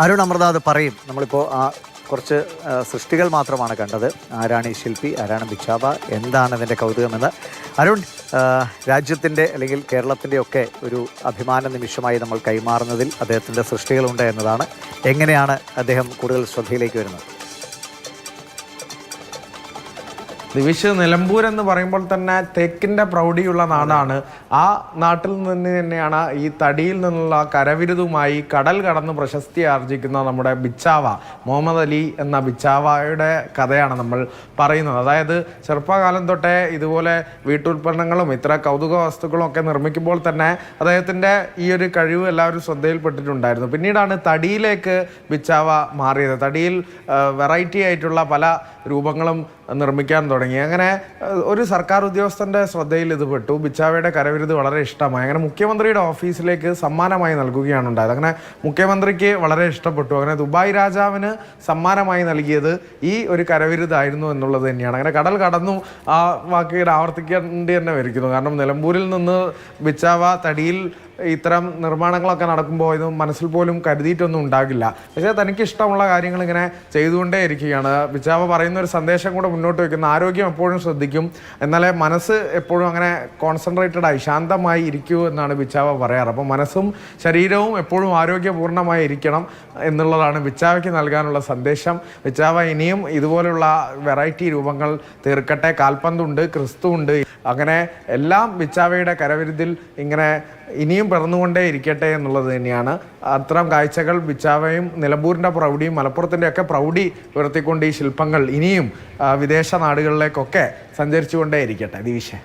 അരുൺ അമൃതാത് പറയും. നമ്മളിപ്പോൾ കുറച്ച് സൃഷ്ടികൾ മാത്രമാണ് കണ്ടത്. ആരാണ് ഈ ശില്പി, ആരാണ് ബിച്ചാവ, എന്താണ് അതിൻ്റെ കൗതുകമെന്ന്. അരുൺ, രാജ്യത്തിൻ്റെ അല്ലെങ്കിൽ കേരളത്തിൻ്റെ ഒക്കെ ഒരു അഭിമാന നിമിഷമായി നമ്മൾ കൈമാറുന്നതിൽ അദ്ദേഹത്തിൻ്റെ സൃഷ്ടികളുണ്ട് എന്നതാണ്. എങ്ങനെയാണ് അദ്ദേഹം കൂടുതൽ ശ്രദ്ധയിലേക്ക് വരുന്നത്? ദിവിഷ്, നിലമ്പൂർ എന്ന് പറയുമ്പോൾ തന്നെ തേക്കിൻ്റെ പ്രൗഢിയുള്ള നാടാണ്. ആ നാട്ടിൽ നിന്ന് തന്നെയാണ് ഈ തടിയിൽ നിന്നുള്ള കരവിരുതുമായി കടൽ കടന്ന് പ്രശസ്തി ആർജിക്കുന്ന നമ്മുടെ ബിച്ചാവ, മുഹമ്മദ് അലി എന്ന ബിച്ചാവയുടെ കഥയാണ് നമ്മൾ പറയുന്നത്. അതായത് ചെറുപ്പകാലം തൊട്ടേ ഇതുപോലെ വീട്ടുൽപ്പന്നങ്ങളും ഇത്ര കൗതുക വസ്തുക്കളും ഒക്കെ നിർമ്മിക്കുമ്പോൾ തന്നെ അദ്ദേഹത്തിൻ്റെ ഈ ഒരു കഴിവ് എല്ലാവരും ശ്രദ്ധയിൽപ്പെട്ടിട്ടുണ്ടായിരുന്നു. പിന്നീടാണ് തടിയിലേക്ക് ബിച്ചാവ മാറിയത്. തടിയിൽ വെറൈറ്റി ആയിട്ടുള്ള പല രൂപങ്ങളും നിർമ്മിക്കാൻ തുടങ്ങി. അങ്ങനെ ഒരു സർക്കാർ ഉദ്യോഗസ്ഥൻ്റെ ശ്രദ്ധയിൽ ഇത് പെട്ടു. ബിച്ചാവയുടെ കരവിരുത് വളരെ ഇഷ്ടമായി. അങ്ങനെ മുഖ്യമന്ത്രിയുടെ ഓഫീസിലേക്ക് സമ്മാനമായി നൽകുകയാണ് ഉണ്ടായത്. അങ്ങനെ മുഖ്യമന്ത്രിക്ക് വളരെ ഇഷ്ടപ്പെട്ടു. അങ്ങനെ ദുബായ് രാജാവിന് സമ്മാനമായി നൽകിയത് ഈ ഒരു കരവിരുതായിരുന്നു എന്നുള്ളത് തന്നെയാണ്. അങ്ങനെ കടൽ കടന്നു ആ വാക്കുകൾ ആവർത്തിക്കേണ്ടി തന്നെ വരിക്കുന്നു. കാരണം നിലമ്പൂരിൽ നിന്ന് ബിച്ചാവ തടിയിൽ ഇത്തരം നിർമ്മാണങ്ങളൊക്കെ നടക്കുമ്പോൾ ഇത് മനസ്സിൽ പോലും കരുതിയിട്ടൊന്നും ഉണ്ടാകില്ല. പക്ഷേ തനിക്ക് ഇഷ്ടമുള്ള കാര്യങ്ങൾ ഇങ്ങനെ ചെയ്തുകൊണ്ടേ ഇരിക്കുകയാണ്. ബിച്ചാവ പറയുന്ന ഒരു സന്ദേശം കൂടെ മുന്നോട്ട് വയ്ക്കുന്ന, ആരോഗ്യം എപ്പോഴും ശ്രദ്ധിക്കും, എന്നാലേ മനസ്സ് എപ്പോഴും അങ്ങനെ കോൺസെൻട്രേറ്റഡായി ശാന്തമായി ഇരിക്കൂ എന്നാണ് ബിച്ചാവ പറയാറ്. അപ്പോൾ മനസ്സും ശരീരവും എപ്പോഴും ആരോഗ്യപൂർണ്ണമായി ഇരിക്കണം എന്നുള്ളതാണ് ബിച്ചാവയ്ക്ക് നൽകാനുള്ള സന്ദേശം. ബിച്ചാവ ഇനിയും ഇതുപോലുള്ള വെറൈറ്റി രൂപങ്ങൾ തീർക്കട്ടെ. കാൽപന്തുണ്ട്, ക്രിസ്തുവുണ്ട്, അങ്ങനെ എല്ലാം ബിച്ചാവയുടെ കരവിരുതിൽ ഇങ്ങനെ ഇനിയും പിറന്നുകൊണ്ടേ ഇരിക്കട്ടെ എന്നുള്ളത് തന്നെയാണ്. അത്തരം കാഴ്ചകൾ ബിച്ചാവയും നിലമ്പൂരിൻ്റെ പ്രൗഢിയും മലപ്പുറത്തിൻ്റെ ഒക്കെ പ്രൗഢി ഉയർത്തിക്കൊണ്ട് ഈ ശില്പങ്ങൾ ഇനിയും വിദേശ നാടുകളിലേക്കൊക്കെ സഞ്ചരിച്ചുകൊണ്ടേ ഇരിക്കട്ടെ. ദിവിഷേ.